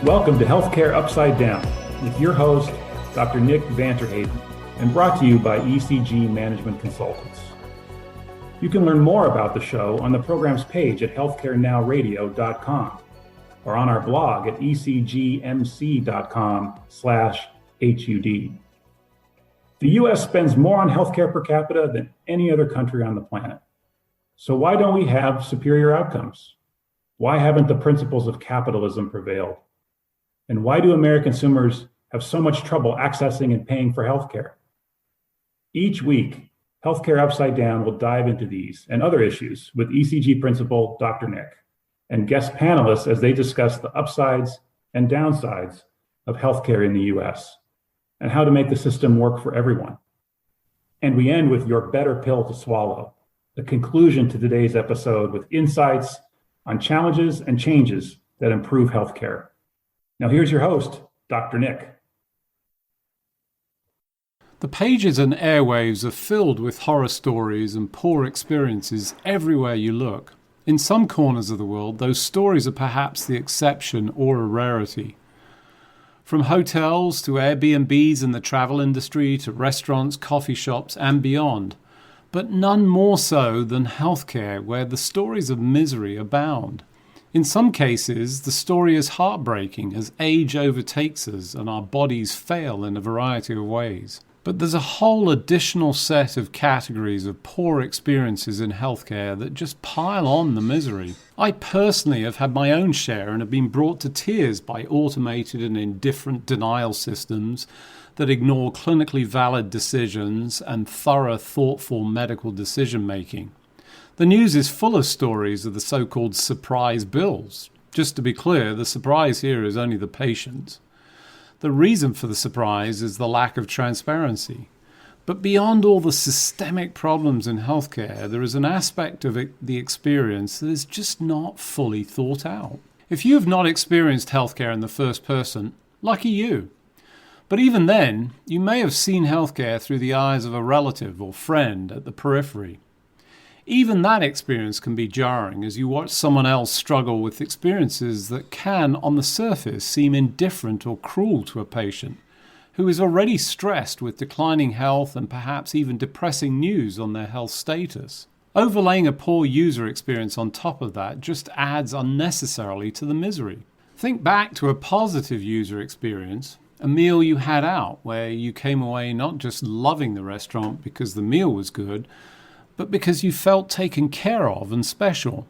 Welcome to Healthcare Upside Down with your host, Dr. Nick Vanterhaden, and brought to you by ECG Management Consultants. You can learn more about the show on the program's page at healthcarenowradio.com or on our blog at ecgmc.com/HUD. The U.S. spends more on healthcare per capita than any other country on the planet. So why don't we have superior outcomes? Why haven't the principles of capitalism prevailed? And why do American consumers have so much trouble accessing and paying for healthcare? Each week, Healthcare Upside Down will dive into these and other issues with ECG principal Dr. Nick and guest panelists as they discuss the upsides and downsides of healthcare in the US and how to make the system work for everyone. And we end with your better pill to swallow, the conclusion to today's episode with insights on challenges and changes that improve healthcare. Now here's your host, Dr. Nick. The pages and airwaves are filled with horror stories and poor experiences everywhere you look. In some corners of the world, those stories are perhaps the exception or a rarity. From hotels to Airbnbs in the travel industry to restaurants, coffee shops and beyond, but none more so than healthcare, where the stories of misery abound. In some cases, the story is heartbreaking as age overtakes us and our bodies fail in a variety of ways. But there's a whole additional set of categories of poor experiences in healthcare that just pile on the misery. I personally have had my own share and have been brought to tears by automated and indifferent denial systems that ignore clinically valid decisions and thorough, thoughtful medical decision-making. The news is full of stories of the so-called surprise bills. Just to be clear, the surprise here is only the patient. The reason for the surprise is the lack of transparency. But beyond all the systemic problems in healthcare, there is an aspect of the experience that is just not fully thought out. If you have not experienced healthcare in the first person, lucky you. But even then, you may have seen healthcare through the eyes of a relative or friend at the periphery. Even that experience can be jarring as you watch someone else struggle with experiences that can, on the surface, seem indifferent or cruel to a patient who is already stressed with declining health and perhaps even depressing news on their health status. Overlaying a poor user experience on top of that just adds unnecessarily to the misery. Think back to a positive user experience, a meal you had out where you came away not just loving the restaurant because the meal was good, but because you felt taken care of and special.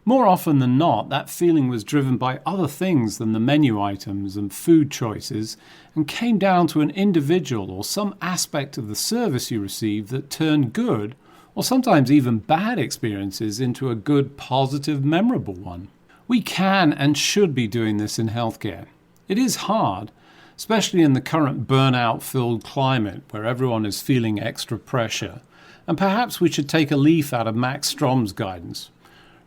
More often than not, that feeling was driven by other things than the menu items and food choices and came down to an individual or some aspect of the service you received that turned good, or sometimes even bad experiences into a good, positive, memorable one. We can and should be doing this in healthcare. It is hard, especially in the current burnout-filled climate where everyone is feeling extra pressure. And perhaps we should take a leaf out of Max Strom's guidance.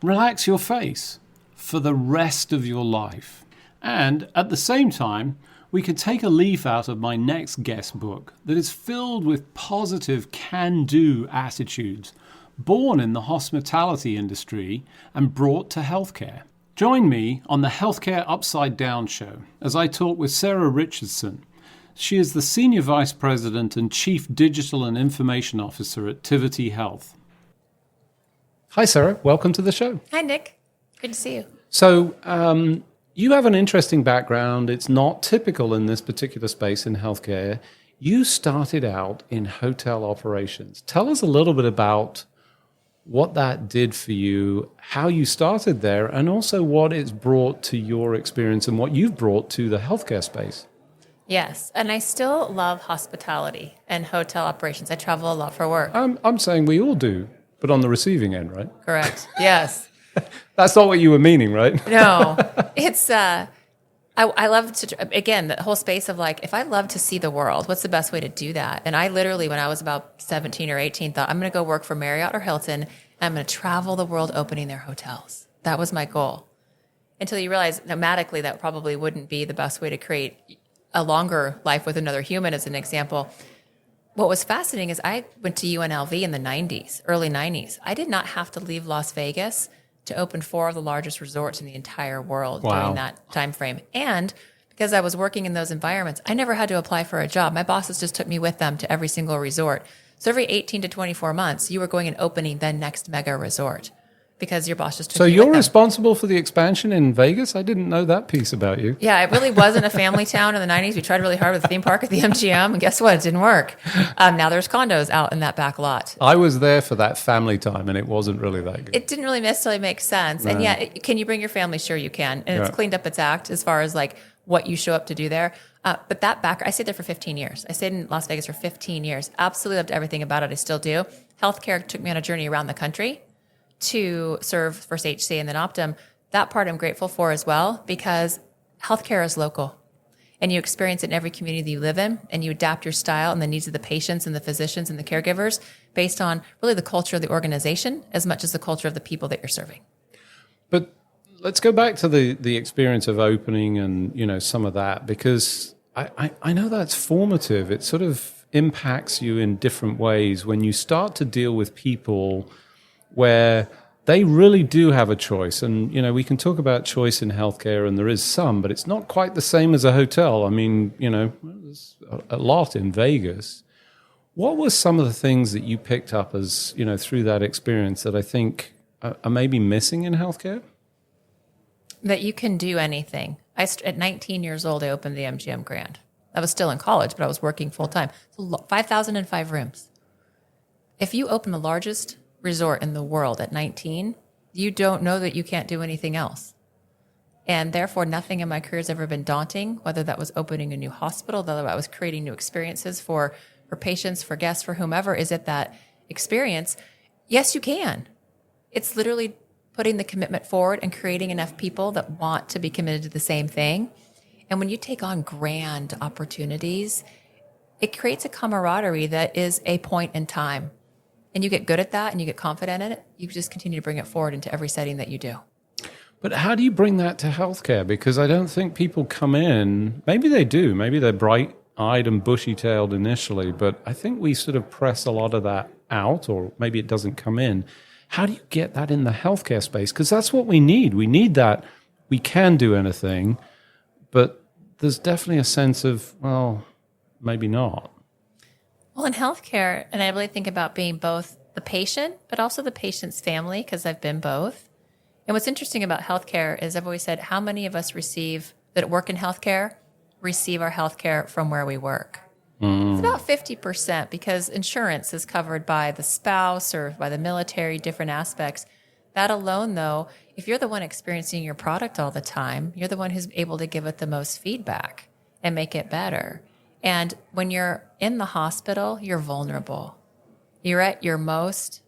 Relax your face for the rest of your life. And at the same time, we could take a leaf out of my next guest book that is filled with positive can-do attitudes, born in the hospitality industry and brought to healthcare. Join me on the Healthcare Upside Down show as I talk with Sarah Richardson. She is the Senior Vice President and Chief Digital and Information Officer at Tivity Health. Hi, Sarah. Welcome to the show. Hi, Nick. Good to see you. So, you have an interesting background. It's not typical in this particular space in healthcare. You started out in hotel operations. Tell us a little bit about what that did for you, how you started there, and also what it's brought to your experience and what you've brought to the healthcare space. Yes, and I still love hospitality and hotel operations. I travel a lot for work. I'm saying we all do, but on the receiving end, right? Correct. Yes. That's not what you were meaning, right? No, it's I love to, again, the whole space of like, if I love to see the world, what's the best way to do that? And I literally, when I was about 17 or 18, thought I'm going to go work for Marriott or Hilton. And I'm going to travel the world opening their hotels. That was my goal. Until you realize nomadically that probably wouldn't be the best way to create a longer life with another human, as an example. What was fascinating is I went to UNLV in the 90s, early 90s. I did not have to leave Las Vegas to open 4 of the largest resorts in the entire world Wow. during that time frame. And because I was working in those environments, I never had to apply for a job. My bosses just took me with them to every single resort. So every 18 to 24 months, you were going and opening the next mega resort because your boss just took So you you're with them. responsible for the expansion in Vegas? I didn't know that piece about you. Yeah, it really wasn't a family town in the 90s. We tried really hard with the theme park at the MGM, and guess what? It didn't work. Now there's condos out in that back lot. I was there for that family time, and it wasn't really that good. It didn't really necessarily make sense. And yet, can you bring your family? Sure, you can. And it's cleaned up its act as far as like what you show up to do there. But that back, I stayed there for 15 years. I stayed in Las Vegas for 15 years. Absolutely loved everything about it. I still do. Healthcare took me on a journey around the country to serve first HC and then Optum. That part I'm grateful for as well, because healthcare is local and you experience it in every community that you live in, and you adapt your style and the needs of the patients and the physicians and the caregivers based on really the culture of the organization as much as the culture of the people that you're serving. But let's go back to the experience of opening and, you know, some of that, because I know that's formative. It sort of impacts you in different ways when you start to deal with people where they really do have a choice. And, you know, we can talk about choice in healthcare, and there is some, but it's not quite the same as a hotel. I mean, you know, there's a lot in Vegas. What were some of the things that you picked up as, you know, through that experience that I think are maybe missing in healthcare? That you can do anything. At 19 years old, I opened the MGM Grand. I was still in college, but I was working full time. So 5,005 rooms. If you open the largest resort in the world at 19, you don't know that you can't do anything else. And therefore, nothing in my career has ever been daunting, whether that was opening a new hospital, whether I was creating new experiences for patients, for guests, for whomever is at that experience. Yes, you can. It's literally putting the commitment forward and creating enough people that want to be committed to the same thing. And when you take on grand opportunities, it creates a camaraderie that is a point in time. And you get good at that and you get confident in it. You just continue to bring it forward into every setting that you do. But how do you bring that to healthcare? Because I don't think people come in, maybe they do, maybe they're bright-eyed and bushy-tailed initially, but I think we sort of press a lot of that out, or maybe it doesn't come in. How do you get that in the healthcare space? Because that's what we need. We need that. We can do anything, but there's definitely a sense of, well, maybe not. Well, in healthcare, and I really think about being both the patient, but also the patient's family, because I've been both. And what's interesting about healthcare is I've always said, how many of us that work in healthcare receive our healthcare from where we work? It's about 50%, because insurance is covered by the spouse or by the military, different aspects. That alone, though, if you're the one experiencing your product all the time, you're the one who's able to give it the most feedback and make it better. And when you're in the hospital, you're vulnerable. You're at your most,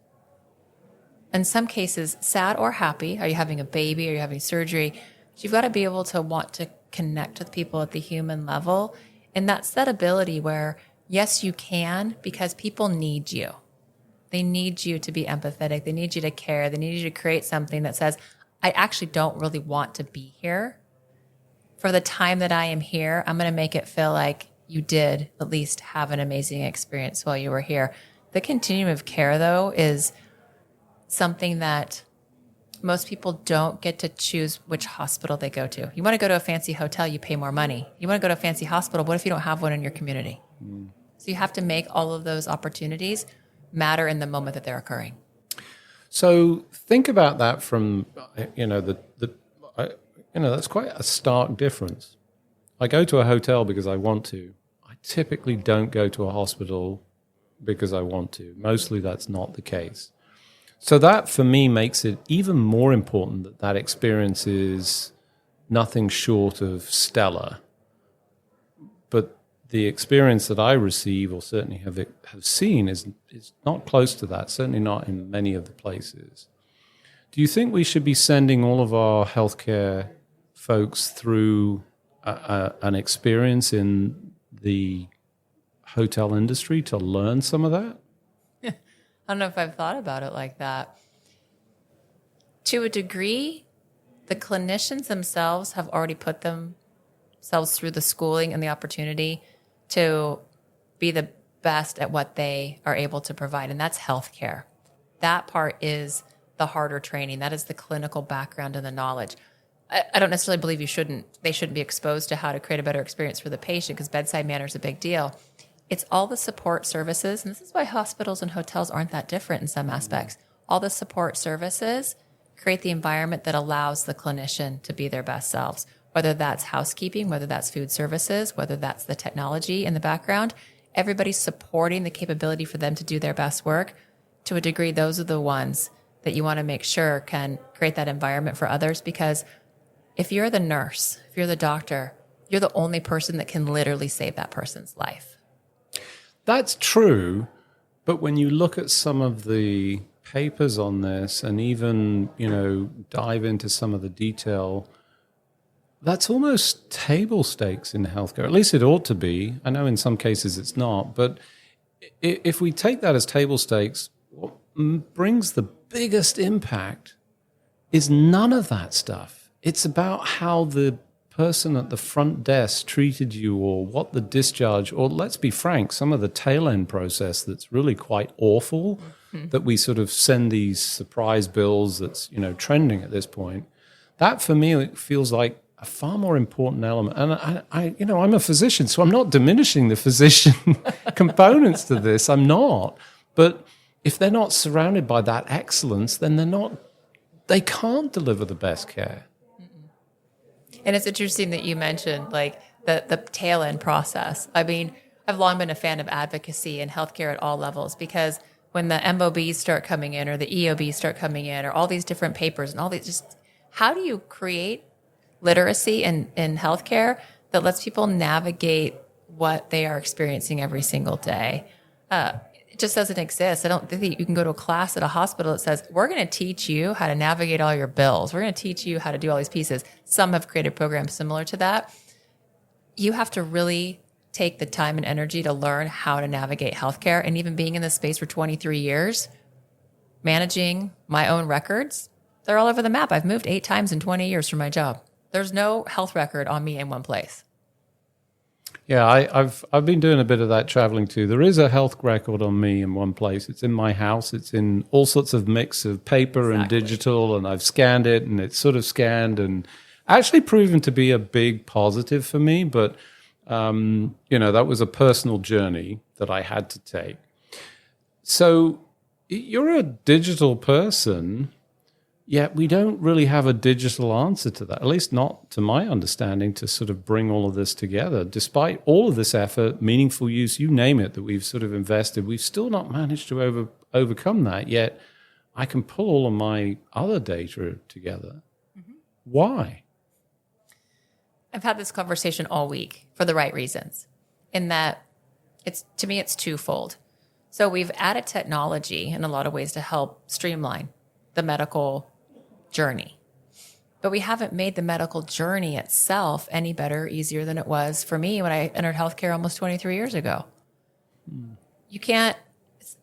in some cases, sad or happy. Are you having a baby? Are you having surgery? But you've got to be able to want to connect with people at the human level. And that's that ability where, yes, you can, because people need you. They need you to be empathetic. They need you to care. They need you to create something that says, I actually don't really want to be here. For the time that I am here, I'm going to make it feel like you did at least have an amazing experience while you were here. The continuum of care, though, is something that most people don't get to choose which hospital they go to. You want to go to a fancy hotel, you pay more money. You want to go to a fancy hospital, what if you don't have one in your community? So you have to make all of those opportunities matter in the moment that they're occurring. So think about that from, that's quite a stark difference. I go to a hotel because I want to. I typically don't go to a hospital because I want to. Mostly that's not the case. So that, for me, makes it even more important that that experience is nothing short of stellar. But the experience that I receive, or certainly have seen, is not close to that, certainly not in many of the places. Do you think we should be sending all of our healthcare folks through an experience in the hotel industry to learn some of that? I don't know if I've thought about it like that. To a degree, the clinicians themselves have already put themselves through the schooling and the opportunity to be the best at what they are able to provide, and that's healthcare. That part is the harder training. That is the clinical background and the knowledge. I don't necessarily believe they shouldn't be exposed to how to create a better experience for the patient, because bedside manner is a big deal. It's all the support services, and this is why hospitals and hotels aren't that different in some aspects. All the support services create the environment that allows the clinician to be their best selves, whether that's housekeeping, whether that's food services, whether that's the technology in the background. Everybody's supporting the capability for them to do their best work. To a degree, those are the ones that you want to make sure can create that environment for others, because if you're the nurse, if you're the doctor, you're the only person that can literally save that person's life. That's true, but when you look at some of the papers on this and even, dive into some of the detail, that's almost table stakes in healthcare. At least it ought to be. I know in some cases it's not, but if we take that as table stakes, what brings the biggest impact is none of that stuff. It's about how the person at the front desk treated you, or what the discharge, or let's be frank, some of the tail end process that's really quite awful, that we sort of send these surprise bills that's, trending at this point. That for me, it feels like a far more important element. And I'm a physician, so I'm not diminishing the physician components to this. I'm not. But if they're not surrounded by that excellence, then they can't deliver the best care. And it's interesting that you mentioned like the tail end process. I mean, I've long been a fan of advocacy in healthcare at all levels, because when the MOBs start coming in, or the EOBs start coming in, or all these different papers and all these, just how do you create literacy in healthcare that lets people navigate what they are experiencing every single day? It just doesn't exist. I don't think that you can go to a class at a hospital that says, we're going to teach you how to navigate all your bills. We're going to teach you how to do all these pieces. Some have created programs similar to that. You have to really take the time and energy to learn how to navigate healthcare. And even being in this space for 23 years, managing my own records, they're all over the map. I've moved 8 times in 20 years for my job. There's no health record on me in one place. Yeah, I've been doing a bit of that traveling too. There is a health record on me in one place. It's in my house. It's in all sorts of mix of paper and digital, and I've scanned it, and it's sort of scanned and actually proven to be a big positive for me. But, that was a personal journey that I had to take. So you're a digital person, yet we don't really have a digital answer to that, at least not to my understanding, to sort of bring all of this together. Despite all of this effort, meaningful use, you name it, that we've sort of invested, we've still not managed to overcome that, yet I can pull all of my other data together. Mm-hmm. Why? I've had this conversation all week for the right reasons, in that to me, it's twofold. So we've added technology in a lot of ways to help streamline the medical journey. But we haven't made the medical journey itself any better, easier than it was for me when I entered healthcare almost 23 years ago. You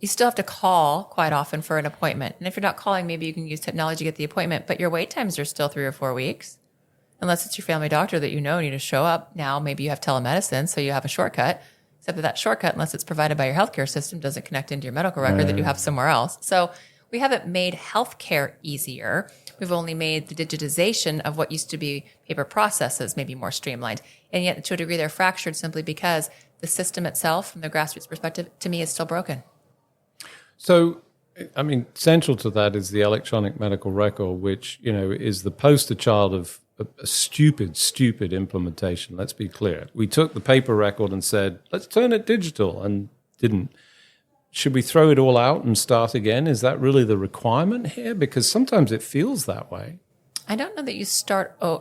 still have to call quite often for an appointment. And if you're not calling, maybe you can use technology to get the appointment, but your wait times are still 3 or 4 weeks. Unless it's your family doctor that you need to show up. Now, maybe you have telemedicine, so you have a shortcut, except that shortcut, unless it's provided by your healthcare system, doesn't connect into your medical record that you have somewhere else. So we haven't made healthcare easier. We've only made the digitization of what used to be paper processes maybe more streamlined. And yet, to a degree, they're fractured simply because the system itself, from the grassroots perspective, to me, is still broken. So, I mean, central to that is the electronic medical record, which, is the poster child of a stupid implementation. Let's be clear. We took the paper record and said, let's turn it digital, and didn't. Should we throw it all out and start again? Is that really the requirement here? Because sometimes it feels that way. I don't know that you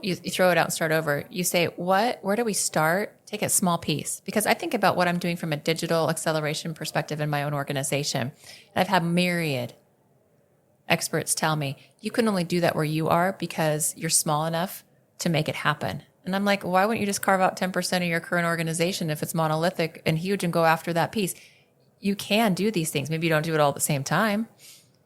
you throw it out and start over. You say, where do we start? Take a small piece. Because I think about what I'm doing from a digital acceleration perspective in my own organization. And I've had myriad experts tell me, you can only do that where you are because you're small enough to make it happen. And I'm like, why wouldn't you just carve out 10% of your current organization if it's monolithic and huge and go after that piece? You can do these things. Maybe you don't do it all at the same time.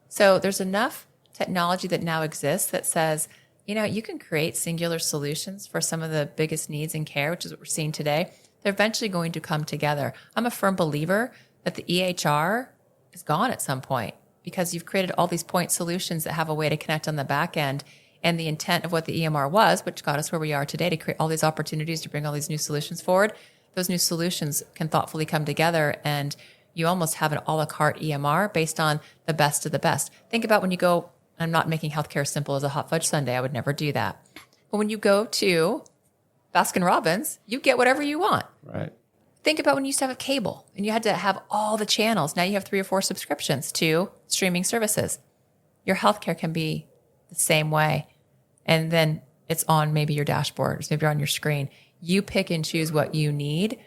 So there's enough technology that now exists that says, you can create singular solutions for some of the biggest needs in care, which is what we're seeing today. They're eventually going to come together. I'm a firm believer that the EHR is gone at some point. because you've created all these point solutions that have a way to connect on the back end. And the intent of what the EMR was, which got us where we are today, to create all these opportunities to bring all these new solutions forward, those new solutions can thoughtfully come together, and you almost have an a la carte EMR based on the best of the best. Think about when you go, I'm not making healthcare simple as a hot fudge sundae. I would never do that. But when you go to Baskin Robbins, you get whatever you want. Right. Think about when you used to have cable and you had to have all the channels. Now you have 3 or 4 subscriptions to streaming services. Your healthcare can be the same way. And then it's on maybe your dashboard, it's maybe on your screen. You pick and choose what you need,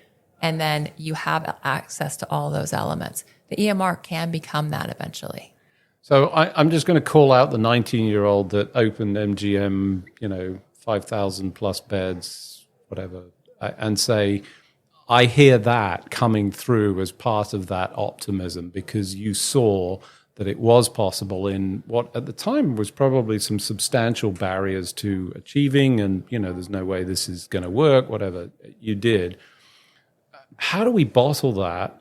and then you have access to all those elements. The EMR can become that eventually. So I'm just going to call out the 19-year-old that opened MGM, 5,000 plus beds, whatever, and say, I hear that coming through as part of that optimism, because you saw that it was possible in what at the time was probably some substantial barriers to achieving, and, there's no way this is going to work, whatever you did. How do we bottle that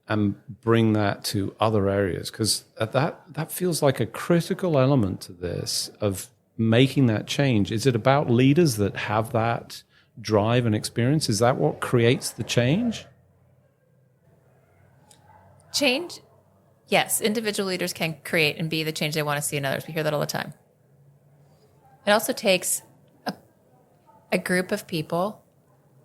and bring that to other areas? Because that feels like a critical element to this, of making that change. Is it about leaders that have that drive and experience? Is that what creates the change? Change? Yes, individual leaders can create and be the change they want to see in others. We hear that all the time. It also takes a group of people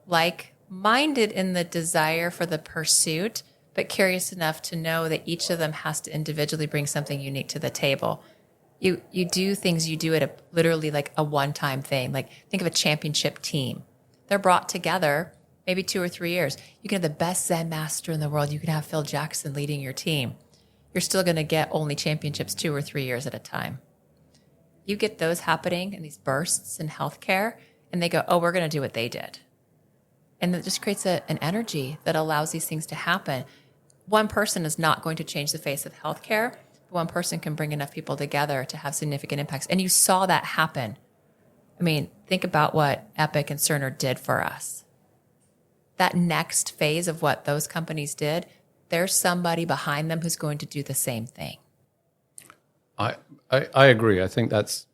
like-minded in the desire for the pursuit, but curious enough to know that each of them has to individually bring something unique to the table. You do things, you do it literally like a one-time thing. Like, think of a championship team. They're brought together maybe 2 or 3 years. You can have the best Zen master in the world. You can have Phil Jackson leading your team. You're still going to get only championships 2 or 3 years at a time. You get those happening in these bursts in healthcare, and they go, oh, we're going to do what they did. And it just creates an energy that allows these things to happen. One person is not going to change the face of healthcare, but one person can bring enough people together to have significant impacts. And you saw that happen. I mean, think about what Epic and Cerner did for us. That next phase of what those companies did, there's somebody behind them who's going to do the same thing. I agree. I think that's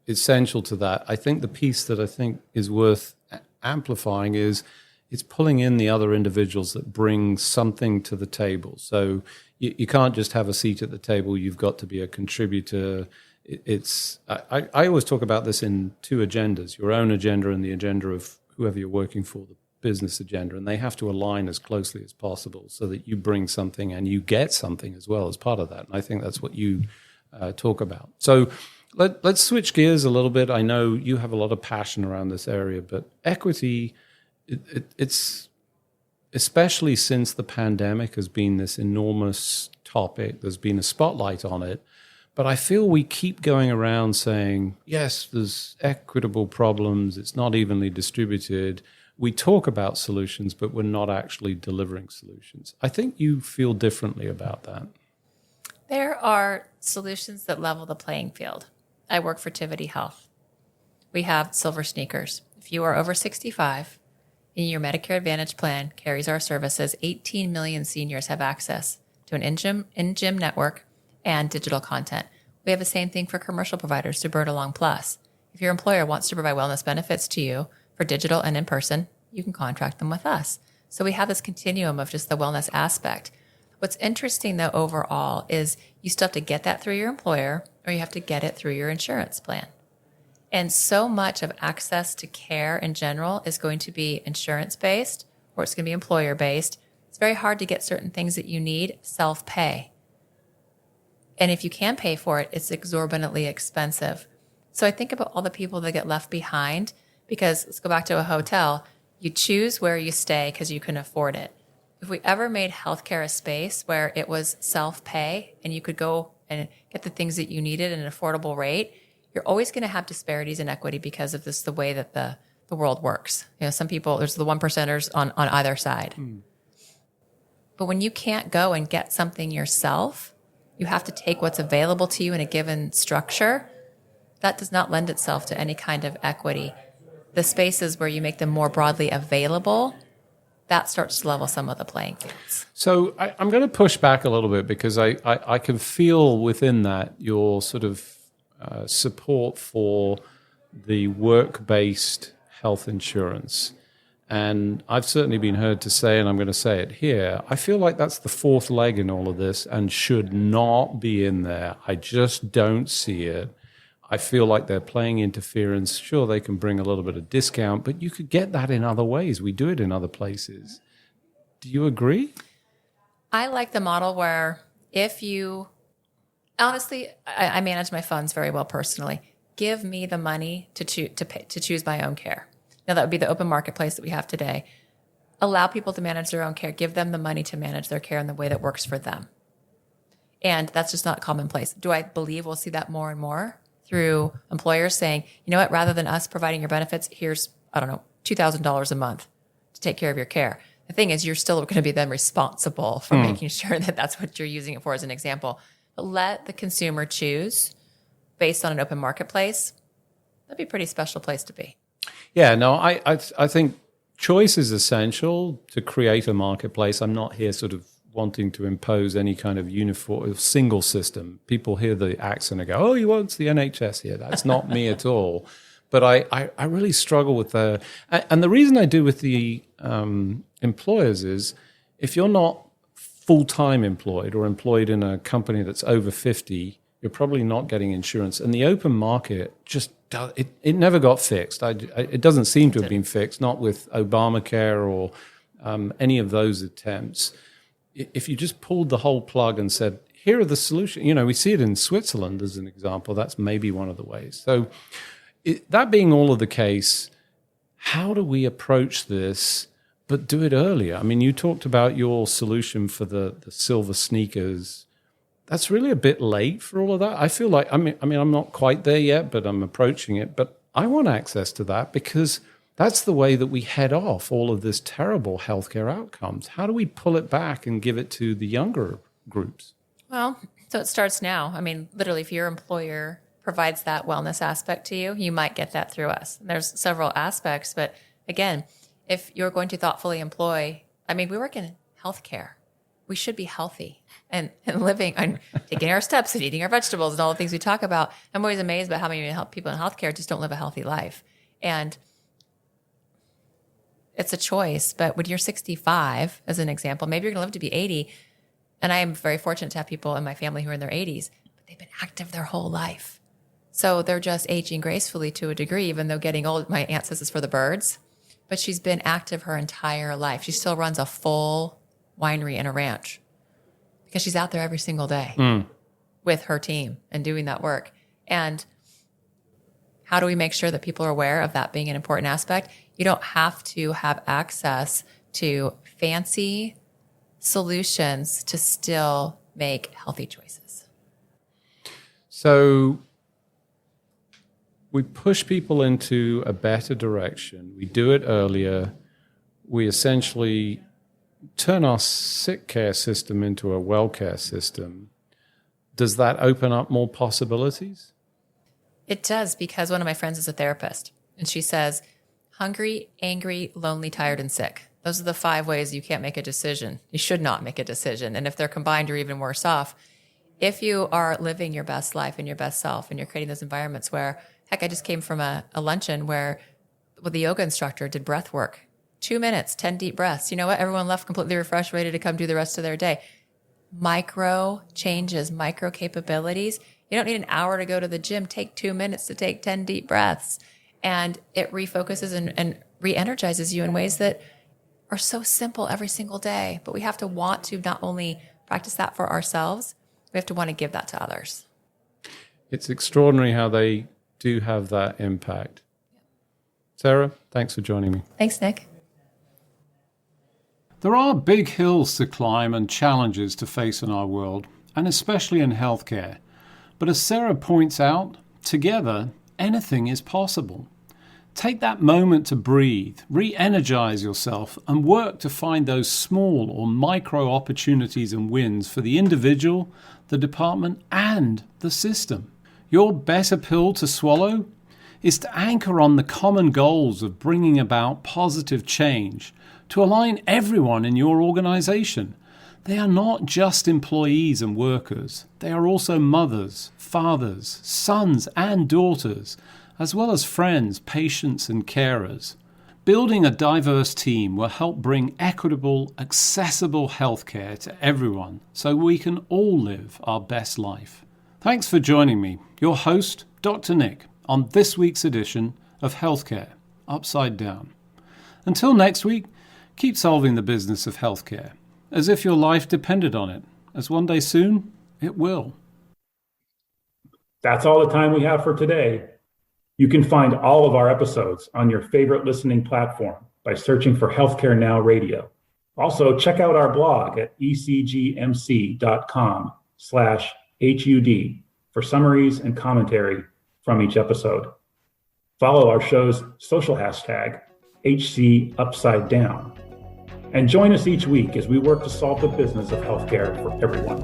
essential to that. I think the piece that I think is worth amplifying is it's pulling in the other individuals that bring something to the table. So you can't just have a seat at the table. You've got to be a contributor. I always talk about this in 2 agendas, your own agenda and the agenda of whoever you're working for, the business agenda, and they have to align as closely as possible so that you bring something and you get something as well as part of that. And I think that's what you talk about. So let's switch gears a little bit. I know you have a lot of passion around this area, but equity, it's especially since the pandemic has been this enormous topic. There's been a spotlight on it. But I feel we keep going around saying, yes, there's equitable problems. It's not evenly distributed. We talk about solutions, but we're not actually delivering solutions. I think you feel differently about that. There are solutions that level the playing field. I work for Tivity Health. We have silver sneakers. If you are over 65 and your Medicare Advantage plan carries our services, 18 million seniors have access to an in-gym network and digital content. We have the same thing for commercial providers through Bird Along Plus. If your employer wants to provide wellness benefits to you for digital and in person, you can contract them with us. So we have this continuum of just the wellness aspect. What's interesting, though, overall, is you still have to get that through your employer, or you have to get it through your insurance plan. And so much of access to care in general is going to be insurance-based, or it's going to be employer-based. It's very hard to get certain things that you need self-pay. And if you can pay for it, it's exorbitantly expensive. So I think about all the people that get left behind, because let's go back to a hotel. You choose where you stay because you can afford it. If we ever made healthcare a space where it was self-pay and you could go and get the things that you needed at an affordable rate, you're always going to have disparities in equity because of this, the way that the world works. Some people, there's the 1%ers on either side. But when you can't go and get something yourself, you have to take what's available to you in a given structure. That does not lend itself to any kind of equity. The spaces where you make them more broadly available, that starts to level some of the playing fields. So I'm going to push back a little bit because I can feel within that your sort of support for the work-based health insurance. And I've certainly been heard to say, and I'm going to say it here, I feel like that's the fourth leg in all of this and should not be in there. I just don't see it. I feel like they're playing interference. Sure, they can bring a little bit of discount, but you could get that in other ways. We do it in other places. Do you agree? I like the model where if you, honestly, I manage my funds very well personally. Give me the money to choose my own care. Now, that would be the open marketplace that we have today. Allow people to manage their own care. Give them the money to manage their care in the way that works for them. And that's just not commonplace. Do I believe we'll see that more and more through employers saying, you know what, rather than us providing your benefits, here's, I don't know, $2,000 a month to take care of your care. The thing is, you're still going to be then responsible for making sure that that's what you're using it for as an example. But let the consumer choose based on an open marketplace. That'd be a pretty special place to be. Yeah, no, I think choice is essential to create a marketplace. I'm not here sort of wanting to impose any kind of uniform, single system. People hear the accent and go, oh, you want the NHS here. That's not me at all. But I really struggle with the, and the reason I do with the employers is if you're not full-time employed or employed in a company that's over 50, you're probably not getting insurance. And the open market just it never got fixed. It doesn't seem to have been fixed, not with Obamacare or any of those attempts. If you just pulled the whole plug and said, here are the solutions, we see it in Switzerland as an example. That's maybe one of the ways. So that being all of the case, how do we approach this, but do it earlier? I mean, you talked about your solution for the silver sneakers. That's really a bit late for all of that. I feel like, I mean, I'm not quite there yet, but I'm approaching it. But I want access to that because that's the way that we head off all of this terrible healthcare outcomes. How do we pull it back and give it to the younger groups? Well, so it starts now. I mean, literally, if your employer provides that wellness aspect to you, you might get that through us. There's several aspects, but again, if you're going to thoughtfully employ, I mean, we work in healthcare. We should be healthy and living and taking our steps and eating our vegetables and all the things we talk about. I'm always amazed about how many people in healthcare just don't live a healthy life. And it's a choice. But when you're 65, as an example, maybe you're going to live to be 80. And I am very fortunate to have people in my family who are in their 80s, but they've been active their whole life. So they're just aging gracefully to a degree, even though getting old, my aunt says this for the birds, but she's been active her entire life. She still runs a full winery and a ranch because she's out there every single day with her team and doing that work. And how do we make sure that people are aware of that being an important aspect? You don't have to have access to fancy solutions to still make healthy choices. So we push people into a better direction. We do it earlier. We essentially turn our sick care system into a well care system. Does that open up more possibilities? It does, because one of my friends is a therapist, and she says, hungry, angry, lonely, tired, and sick. Those are the 5 ways you can't make a decision. You should not make a decision. And if they're combined, you're even worse off. If you are living your best life and your best self, and you're creating those environments where, heck, I just came from a luncheon where the yoga instructor did breath work. 2 minutes, 10 deep breaths. You know what? Everyone left completely refreshed, ready to come do the rest of their day. Micro changes, micro capabilities. You don't need an hour to go to the gym. Take 2 minutes to take 10 deep breaths. And it refocuses and re-energizes you in ways that are so simple every single day. But we have to want to not only practice that for ourselves, we have to want to give that to others. It's extraordinary how they do have that impact. Sarah, thanks for joining me. Thanks, Nick. There are big hills to climb and challenges to face in our world, and especially in healthcare. But as Sarah points out, together, anything is possible. Take that moment to breathe, re-energize yourself, and work to find those small or micro opportunities and wins for the individual, the department, and the system. Your better pill to swallow is to anchor on the common goals of bringing about positive change, to align everyone in your organization. They are not just employees and workers. They are also mothers, fathers, sons and daughters, as well as friends, patients and carers. Building a diverse team will help bring equitable, accessible healthcare to everyone so we can all live our best life. Thanks for joining me, your host, Dr. Nick, on this week's edition of Healthcare Upside Down. Until next week, keep solving the business of healthcare, as if your life depended on it, as one day soon it will. That's all the time we have for today. You can find all of our episodes on your favorite listening platform by searching for Healthcare Now Radio. Also, check out our blog at ecgmc.com/HUD for summaries and commentary from each episode. Follow our show's social hashtag, HCUpsideDown. And join us each week as we work to solve the business of healthcare for everyone.